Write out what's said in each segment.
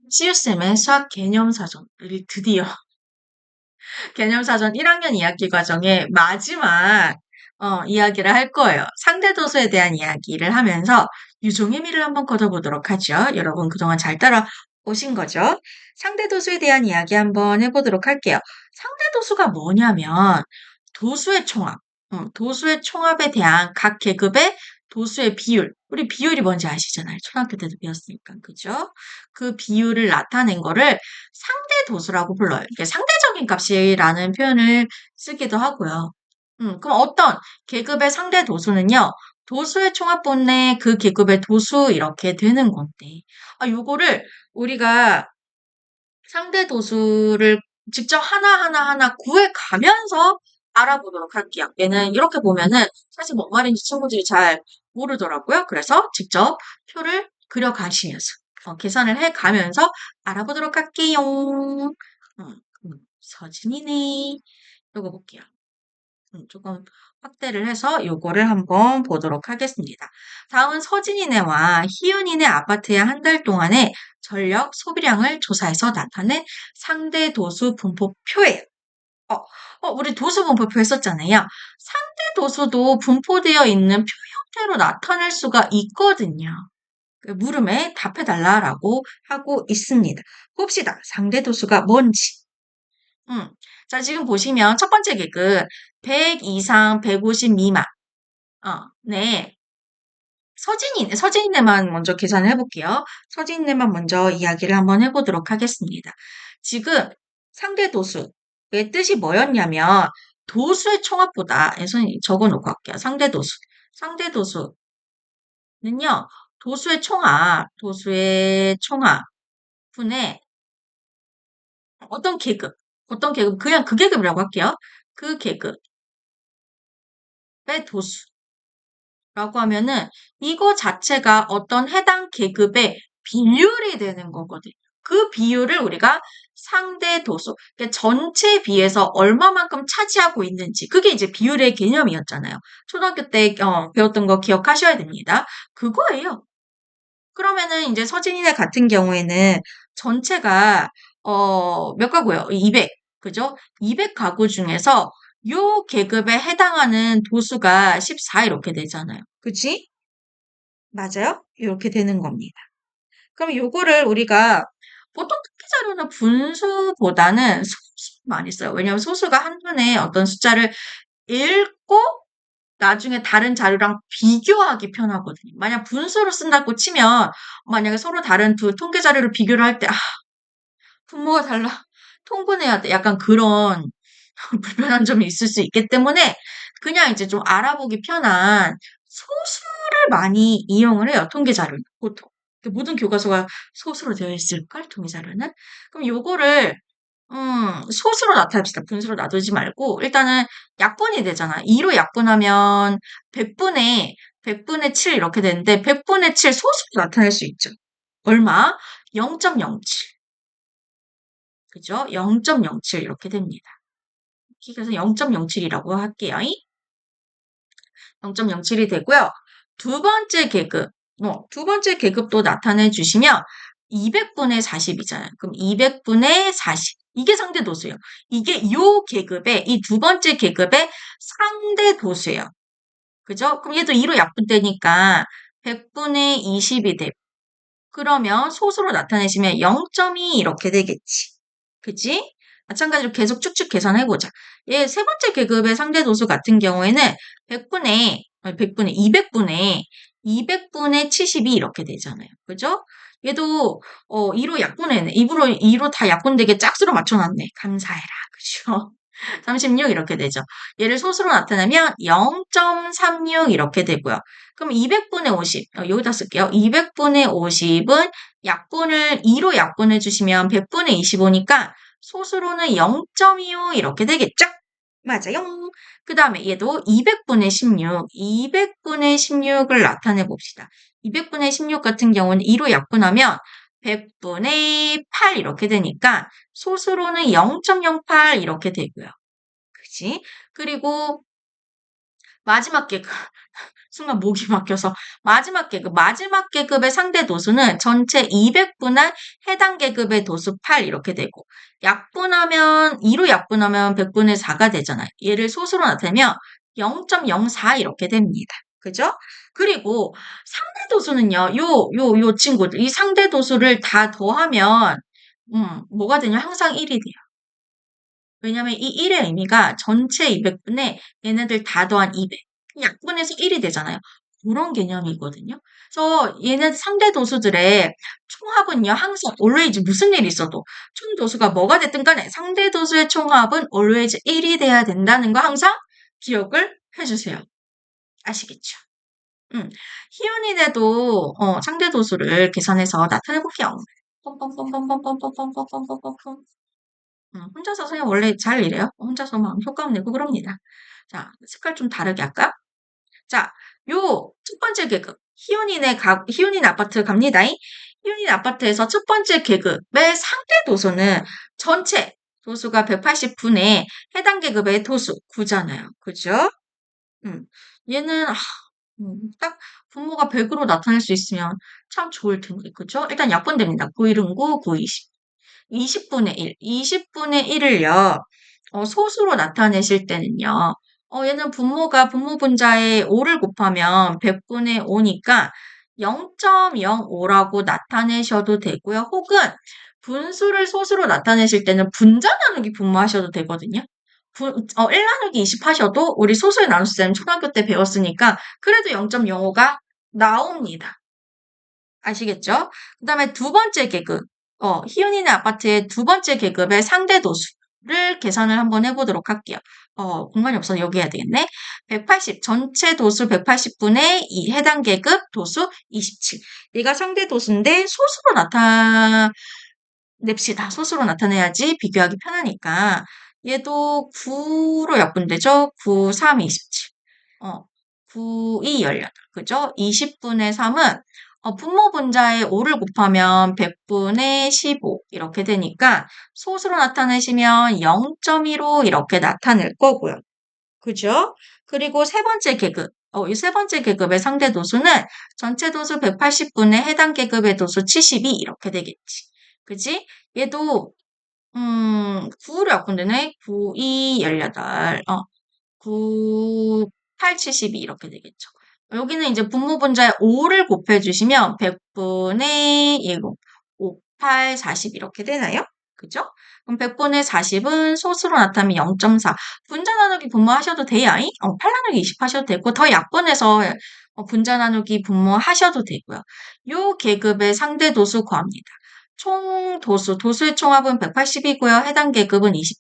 치유쌤의 수학 개념사전을 드디어 개념사전 1학년 2학기 과정의 마지막 이야기를 할 거예요. 상대도수에 대한 이야기를 하면서 유종의 미를 한번 걷어보도록 하죠. 여러분 그동안 잘 따라오신 거죠? 상대도수에 대한 이야기 한번 해보도록 할게요. 상대도수가 뭐냐면 도수의 총합, 도수의 총합에 대한 각 계급의 도수의 비율, 우리 비율이 뭔지 아시잖아요. 초등학교 때도 배웠으니까, 그죠? 그 비율을 나타낸 거를 상대도수라고 불러요. 이게 상대적인 값이라는 표현을 쓰기도 하고요. 그럼 어떤 계급의 상대도수는요, 도수의 총합분의 그 계급의 도수 이렇게 되는 건데, 요거를 우리가 상대도수를 직접 하나하나 구해 가면서 알아보도록 할게요. 얘는 이렇게 보면은 사실 뭔 말인지 친구들이 잘 모르더라고요. 그래서 직접 표를 그려가시면서 계산을 해가면서 알아보도록 할게요. 서진이네. 이거 볼게요. 조금 확대를 해서 요거를 한번 보도록 하겠습니다. 다음은 서진이네와 희윤이네 아파트의 한 달 동안의 전력 소비량을 조사해서 나타낸 상대 도수 분포표예요. 우리 도수 분포표 했었잖아요. 상대 도수도 분포되어 있는 표 형태로 나타낼 수가 있거든요. 그 물음에 답해달라라고 하고 있습니다. 봅시다. 상대 도수가 뭔지. 자, 지금 보시면 첫 번째 계급 100 이상 150 미만. 네. 서진이네만 먼저 계산을 해볼게요. 서진이네만 먼저 이야기를 한번 해보도록 하겠습니다. 지금 상대 도수의 뜻이 뭐였냐면 도수의 총합보다 선생님 적어놓고 할게요. 상대 도수. 상대 도수는요. 도수의 총합 분의 어떤 계급, 그냥 그 계급이라고 할게요. 그 계급의 도수라고 하면은 이거 자체가 어떤 해당 계급의 비율이 되는 거거든요. 그 비율을 우리가 상대 도수, 그러니까 전체에 비해서 얼마만큼 차지하고 있는지, 그게 이제 비율의 개념이었잖아요. 초등학교 때 배웠던 거 기억하셔야 됩니다. 그거예요. 그러면은 이제 서진이네 같은 경우에는 전체가 몇 가구요? 200. 그죠? 200 가구 중에서 요 계급에 해당하는 도수가 14 이렇게 되잖아요. 그치? 맞아요? 이렇게 되는 겁니다. 그럼 요거를 우리가 보통 통계 자료는 분수보다는 소수 많이 써요. 왜냐하면 소수가 한눈에 어떤 숫자를 읽고 나중에 다른 자료랑 비교하기 편하거든요. 만약 분수로 쓴다고 치면 만약에 서로 다른 두 통계 자료를 비교를 할 때 분모가 달라. 통분해야 돼. 약간 그런 불편한 점이 있을 수 있기 때문에 그냥 이제 좀 알아보기 편한 소수를 많이 이용을 해요. 통계 자료는 보통. 모든 교과서가 소수로 되어 있을걸? 통계 자료는. 그럼 요거를 소수로 나타냅시다. 분수로 놔두지 말고 일단은 약분이 되잖아. 2로 약분하면 100분의 7 이렇게 되는데 100분의 7 소수로 나타낼 수 있죠. 얼마? 0.07. 그죠? 0.07 이렇게 됩니다. 그래서 0.07이라고 할게요. 0.07이 되고요. 두 번째 계급도 나타내 주시면 200분의 40이잖아요. 그럼 200분의 40. 이게 상대 도수예요. 이게 요 계급의, 이 두 번째 계급의 상대 도수예요. 그죠? 그럼 얘도 2로 약분되니까 100분의 20이 되고, 그러면 소수로 나타내시면 0.2 이렇게 되겠지. 그치? 마찬가지로 계속 쭉쭉 계산해보자. 얘 세 번째 계급의 상대 도수 같은 경우에는 200분의 72 이렇게 되잖아요. 그죠? 얘도 2로 약분해네. 2로 다 약분되게 짝수로 맞춰놨네. 감사해라. 그죠? 36 이렇게 되죠. 얘를 소수로 나타내면 0.36 이렇게 되고요. 그럼 200분의 50, 여기다 쓸게요. 200분의 50은 2로 약분해 주시면 100분의 25니까 소수로는 0.25 이렇게 되겠죠? 맞아요. 그 다음에 얘도 200분의 16을 나타내 봅시다. 200분의 16 같은 경우는 2로 약분하면 100분의 8 이렇게 되니까 소수로는 0.08 이렇게 되고요. 그치? 그리고 마지막 계급, 순간 목이 막혀서 마지막 계급의 상대 도수는 전체 200분할 해당 계급의 도수 8 이렇게 되고 2로 약분하면 100분의 4가 되잖아요. 얘를 소수로 나타내면 0.04 이렇게 됩니다. 그죠? 그리고 상대 도수는요. 요 친구들 이 상대 도수를 다 더하면 뭐가 되냐? 항상 1이 돼요. 왜냐면 이 1의 의미가 전체 200분에 얘네들 다 더한 200. 약분해서 1이 되잖아요. 그런 개념이거든요. 그래서 얘네 상대 도수들의 총합은요, 항상 always 무슨 일이 있어도 총 도수가 뭐가 됐든 간에 상대 도수의 총합은 always 1이 돼야 된다는 거 항상 기억을 해주세요. 아시겠죠? 희연이네도 상대 도수를 계산해서 나타내 볼게요. pompompompompompompompompompompom. 혼자서 그냥 원래 잘 이래요. 혼자서 막 효과음 내고 그럽니다. 자, 색깔 좀 다르게 할까? 자, 요 첫 번째 계급. 희윤이네 아파트 갑니다. 희윤이네 아파트에서 첫 번째 계급의 상대 도수는 전체 도수가 180분의 해당 계급의 도수 9잖아요. 그죠? 음, 얘는, 딱 분모가 100으로 나타낼 수 있으면 참 좋을 텐데. 그죠? 일단 약분됩니다. 9일은 9, 9, 20. 20분의 1. 20분의 1을요, 소수로 나타내실 때는요, 얘는 분모 분자에 5를 곱하면 100분의 5니까 0.05라고 나타내셔도 되고요. 혹은 분수를 소수로 나타내실 때는 분자 나누기 분모하셔도 되거든요. 1 나누기 20 하셔도 우리 소수에 나눴을 때는 초등학교 때 배웠으니까 그래도 0.05가 나옵니다. 아시겠죠? 그 다음에 두 번째 계급, 희은이네 아파트의 두 번째 계급의 상대 도수를 계산을 한번 해보도록 할게요. 공간이 없어서 여기 해야 되겠네. 180, 전체 도수 180분의 이 해당 계급 도수 27. 얘가 상대 도수인데 소수로 나타냅시다. 소수로 나타내야지 비교하기 편하니까. 얘도 9로 약분되죠? 9, 3, 27. 9, 2, 18. 그죠? 20분의 3은 분모 분자에 5를 곱하면 100분의 15 이렇게 되니까 소수로 나타내시면 0.15 이렇게 나타낼 거고요. 그죠? 그리고 세 번째 계급. 이 세 번째 계급의 상대 도수는 전체 도수 180분의 해당 계급의 도수 72 이렇게 되겠지. 그지? 얘도 9로 약분되네. 9, 2, 18. 9, 8, 72 이렇게 되겠죠. 여기는 이제 분모 분자에 5를 곱해주시면 100분의 7, 5, 8, 40 이렇게 되나요? 그죠? 그럼 100분의 40은 소수로 나타나면 0.4. 분자 나누기 분모하셔도 돼요. 8 나누기 20 하셔도 되고 더 약분해서 분자 나누기 분모하셔도 되고요. 요 계급의 상대 도수 구합니다. 총 도수의 총합은 180이고요. 해당 계급은 20.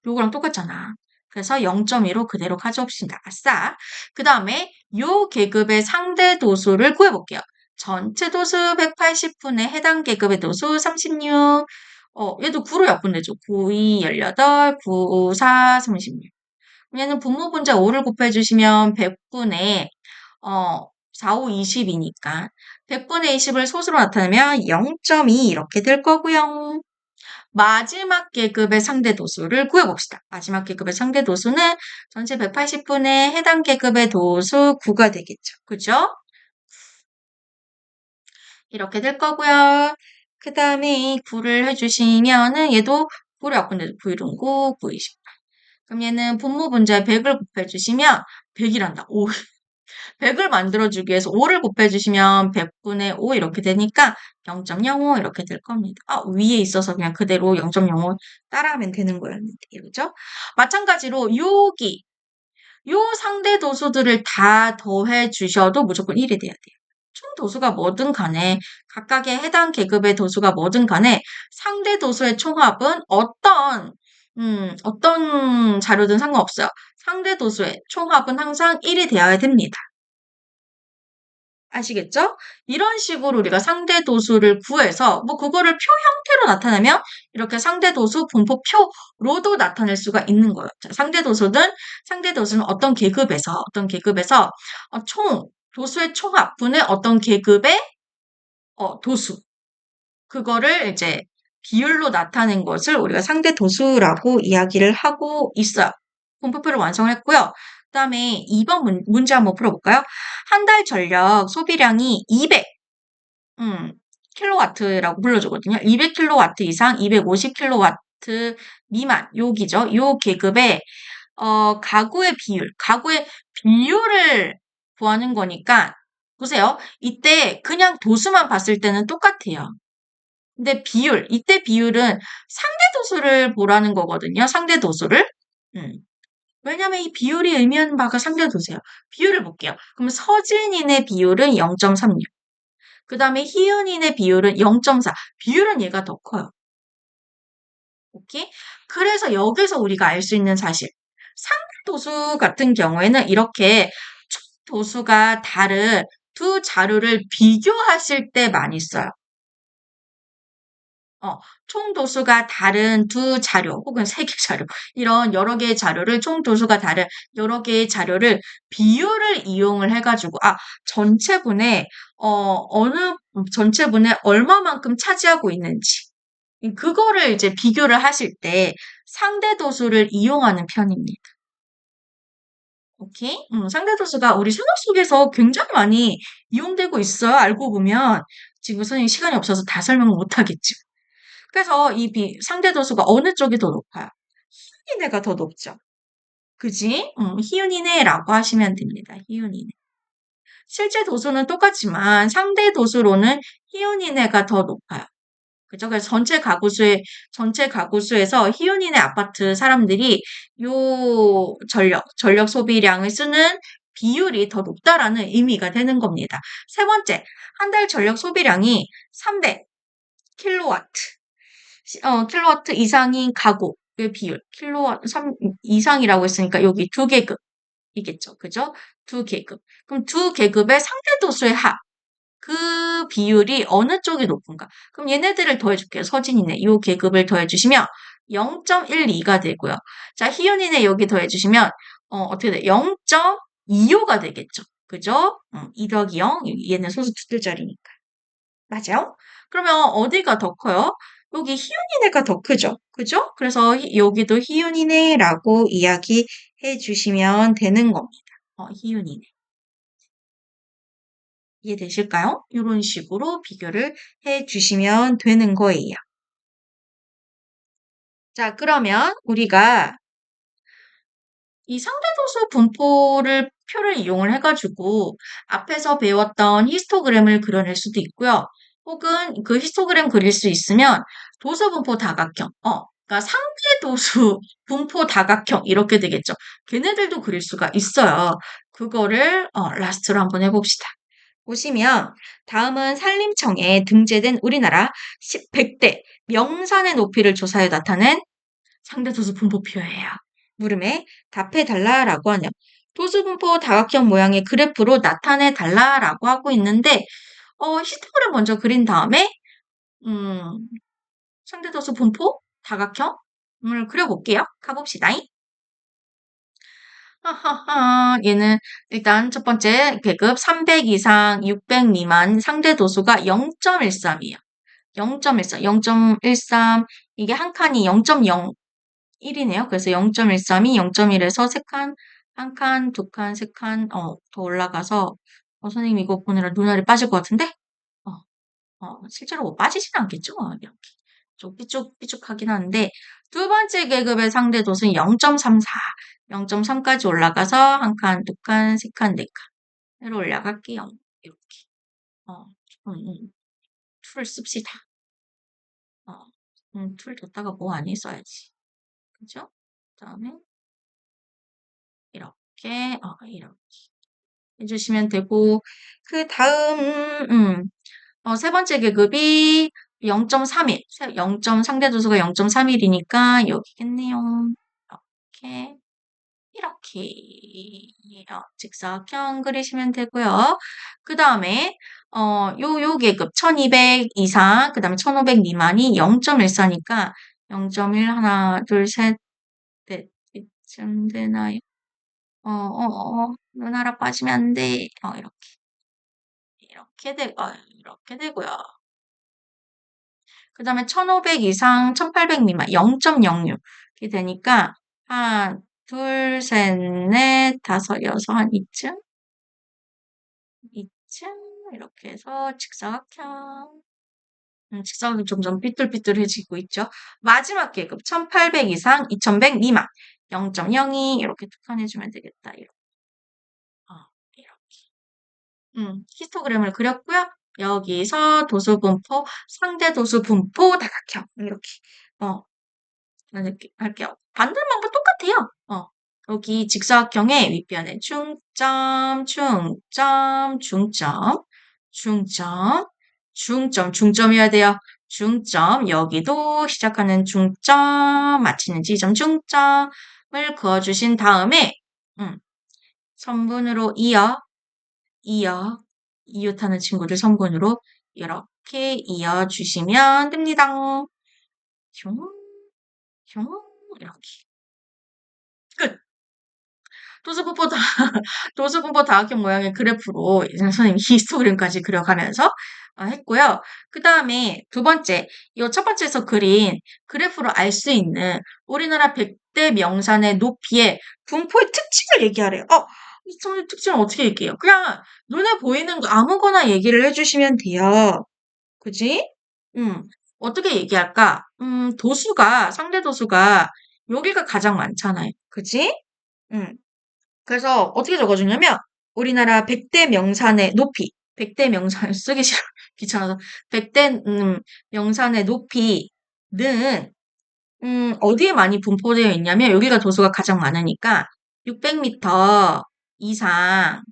요거랑 똑같잖아. 그래서 0.2로 그대로 가져옵시다. 아싸. 그 다음에 요 계급의 상대 도수를 구해볼게요. 전체 도수 180분의 해당 계급의 도수 36. 얘도 9로 약분되죠. 9, 2, 18, 9, 4, 36. 얘는 분모 분자 5를 곱해주시면 100분의 4, 5, 20이니까 100분의 20을 소수로 나타내면 0.2 이렇게 될 거고요. 마지막 계급의 상대 도수를 구해봅시다. 마지막 계급의 상대 도수는 전체 180분의 해당 계급의 도수 9가 되겠죠. 그죠? 이렇게 될 거고요. 그 다음에 9를 해주시면은 얘도 9를 약분해도 9, 1은 9, 9, 20. 그럼 얘는 분모 분자에 100을 곱해주시면 100이란다. 5. 100을 만들어주기 위해서 5를 곱해주시면 100분의 5 이렇게 되니까 0.05 이렇게 될 겁니다. 위에 있어서 그냥 그대로 0.05 따라하면 되는 거였는데, 그죠? 마찬가지로 요 상대 도수들을 다 더해 주셔도 무조건 1이 돼야 돼요. 총 도수가 뭐든 간에 각각의 해당 계급의 도수가 뭐든 간에 상대 도수의 총합은 어떤 자료든 상관없어요. 상대 도수의 총합은 항상 1이 되어야 됩니다. 아시겠죠? 이런 식으로 우리가 상대 도수를 구해서 그거를 표 형태로 나타내면 이렇게 상대 도수 분포표로도 나타낼 수가 있는 거예요. 자, 상대 도수는 어떤 계급에서 총 도수의 총합 분의 어떤 계급의 도수 그거를 이제 비율로 나타낸 것을 우리가 상대 도수라고 이야기를 하고 있어요. 분포표를 완성했고요. 그다음에 2번 문제 한번 풀어볼까요? 한 달 전력 소비량이 200 킬로와트라고 불러주거든요. 200킬로와트 이상, 250킬로와트 미만, 요기죠. 요 계급의 가구의 비율을 구하는 거니까, 보세요. 이때 그냥 도수만 봤을 때는 똑같아요. 근데 이때 비율은 상대 도수를 보라는 거거든요. 상대 도수를. 음. 왜냐면 이 비율이 의미하는 바가 상대 도수예요. 비율을 볼게요. 그럼 서진인의 비율은 0.36. 그 다음에 희은인의 비율은 0.4. 비율은 얘가 더 커요. 오케이? 그래서 여기서 우리가 알 수 있는 사실. 상대도수 같은 경우에는 이렇게 도수가 다른 두 자료를 비교하실 때 많이 써요. 총 도수가 다른 두 자료 혹은 세 개 자료 이런 여러 개의 자료를 총 도수가 다른 여러 개의 자료를 비율을 이용을 해가지고 전체분에 어느 전체분에 얼마만큼 차지하고 있는지 그거를 이제 비교를 하실 때 상대 도수를 이용하는 편입니다. 오케이? 상대 도수가 우리 생활 속에서 굉장히 많이 이용되고 있어요. 알고 보면 지금 선생님 시간이 없어서 다 설명을 못 하겠지. 그래서 이 상대 도수가 어느 쪽이 더 높아요? 희은이네가 더 높죠. 그지? 희은이네라고 하시면 됩니다. 희은이네. 실제 도수는 똑같지만 상대 도수로는 희은이네가 더 높아요. 그죠? 그래서 전체 가구수에서 희은이네 아파트 사람들이 요 전력 소비량을 쓰는 비율이 더 높다라는 의미가 되는 겁니다. 세 번째, 한 달 전력 소비량이 300 킬로와트. 킬로와트 이상인 가구의 비율, 킬로와트 3 이상이라고 했으니까 여기 두 계급이겠죠. 그죠? 두 계급. 그럼 두 계급의 상대도수의 합. 그 비율이 어느 쪽이 높은가? 그럼 얘네들을 더해줄게요. 서진이네. 요 계급을 더해주시면 0.12가 되고요. 자, 희연이네 여기 더해주시면, 어떻게 돼? 0.25가 되겠죠. 그죠? 2 더하기 0. 얘는 소수 두 글자리니까. 맞아요? 그러면 어디가 더 커요? 여기 희윤이네가 더 크죠? 그죠? 그래서 여기도 희윤이네라고 이야기해 주시면 되는 겁니다. 희윤이네. 이해되실까요? 이런 식으로 비교를 해 주시면 되는 거예요. 자, 그러면 우리가 이 상대도수 표를 이용을 해가지고 앞에서 배웠던 히스토그램을 그려낼 수도 있고요. 혹은 그 히스토그램 그릴 수 있으면 도수 분포 다각형, 그러니까 상대도수 분포 다각형 이렇게 되겠죠. 걔네들도 그릴 수가 있어요. 그거를 라스트로 한번 해봅시다. 보시면 다음은 산림청에 등재된 우리나라 100대 명산의 높이를 조사해 나타낸 상대도수 분포표예요. 물음에 답해달라라고 하네요. 도수분포 다각형 모양의 그래프로 나타내달라라고 하고 있는데 히스토그램 먼저 그린 다음에 상대도수 분포 다각형을 그려볼게요. 가봅시다. 얘는 일단 첫 번째 계급 300 이상 600 미만 상대도수가 0.13이에요. 0.13, 0.13 이게 한 칸이 0.0 1이네요. 그래서 0.13이 0.1에서 3칸, 한 칸, 두 칸, 세 칸, 더 올라가서, 선생님 이거 보느라 눈알이 빠질 것 같은데? 실제로 뭐 빠지진 않겠죠? 이렇게. 좀 삐쭉삐쭉하긴 하는데, 두 번째 계급의 상대 도수는 0.34, 0.3까지 올라가서 한 칸, 두 칸, 세 칸, 네 칸으로 올라갈게요. 이렇게. 툴을 씁시다. 툴 뒀다가 뭐 아니 써야지. 그죠? 그 다음에, 이렇게 해주시면 되고, 그 다음, 세 번째 계급이 0.31, 상대도수가 0.31이니까 여기겠네요. 이렇게, 직사각형 그리시면 되고요. 그 다음에, 요 계급 1200 이상, 그 다음에 1500 미만이 0.14니까 0.1, 하나, 둘, 셋, 넷, 이쯤 되나요? 눈 하나 빠지면 안 돼. 이렇게 되고요. 그 다음에 1500 이상, 1800 미만 0.06 이렇게 되니까 하나, 둘, 셋, 넷, 다섯, 여섯, 한 이쯤? 이쯤? 이렇게 해서 직사각형. 직사각형이 점점 삐뚤삐뚤해지고 있죠. 마지막 계급 1800 이상, 2100 미만 0.02 이렇게 특한해주면 되겠다. 이렇게. 이렇게. 히스토그램을 그렸고요. 여기서 도수분포, 상대 도수분포 다각형 이렇게 이렇게 할게요. 반대는 방법 똑같아요. 여기 직사각형의 윗변에 중점, 중점, 중점, 중점, 중점, 중점이어야 돼요. 중점, 여기도 시작하는 중점, 마치는 지점 중점을 그어주신 다음에 선분으로 이웃하는 친구들 선분으로 이렇게 이어주시면 됩니다. 흉, 흉, 이렇게. 끝! 도수분포 도수분포 다각형 모양의 그래프로 이제 선생님이 히스토그램까지 그려가면서 했고요. 그 다음에 두 번째, 이 첫 번째에서 그린 그래프로 알 수 있는 우리나라 100대 명산의 높이의 분포의 특징을 얘기하래요. 이 특징을 어떻게 얘기해요? 그냥 눈에 보이는 거 아무거나 얘기를 해주시면 돼요. 그지? 어떻게 얘기할까? 상대 도수가 여기가 가장 많잖아요. 그지? 그래서 어떻게 적어주냐면, 우리나라 100대 명산의 높이, 100대 명산을 쓰기 싫어, 귀찮아서, 100대 명산의 높이는, 어디에 많이 분포되어 있냐면, 여기가 도수가 가장 많으니까, 600m 이상,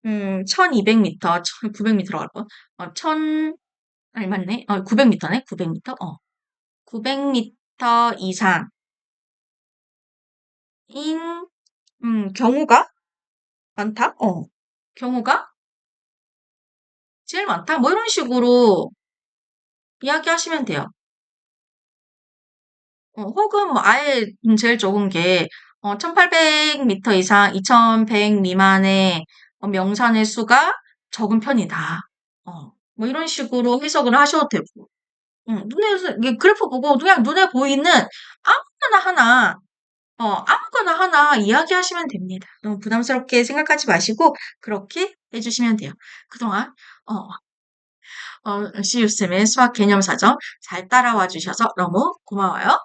1200m, 900m로 갈 뻔. 아니, 맞네. 900m네, 900m. 900m 이상인, 경우가 많다? 경우가 제일 많다? 뭐 이런 식으로 이야기하시면 돼요. 혹은 뭐 아예 제일 적은 게 1800m 이상 2100 미만의 명산의 수가 적은 편이다. 뭐 이런 식으로 해석을 하셔도 되고. 이게 그래프 보고 그냥 눈에 보이는 아무거나 하나 이야기하시면 됩니다. 너무 부담스럽게 생각하지 마시고 그렇게 해주시면 돼요. 그동안 시우쌤의 수학 개념사전 잘 따라와 주셔서 너무 고마워요.